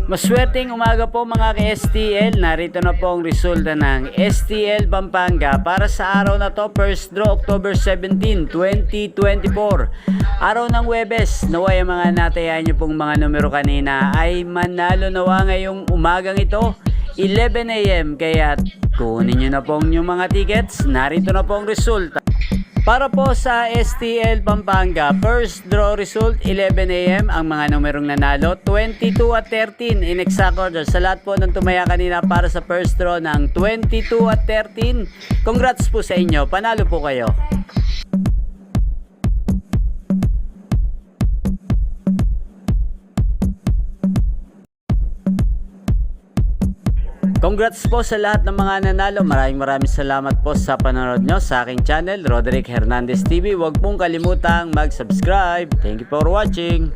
Maswerteng umaga po mga ka-STL. Narito na po ang resulta ng STL Pampanga para sa araw na to, first draw October 17, 2024. Araw ng Huwebes. Naway ang mga natayan nyo pong mga numero kanina ay manalo nawa ngayong umagang ito 11 AM. Kaya kunin nyo na po yung mga tickets. Narito na po ang resulta. Para po sa STL Pampanga, first draw result 11 AM, ang mga numerong nanalo 22 at 13 in exact order. Sa lahat po ng tumaya kanina para sa first draw ng 22 at 13, congrats po sa inyo, panalo po kayo. Congrats po sa lahat ng mga nanalo. Maraming salamat po sa panonood nyo sa aking channel, Roderick Hernandez TV. Huwag pong kalimutang mag-subscribe. Thank you for watching.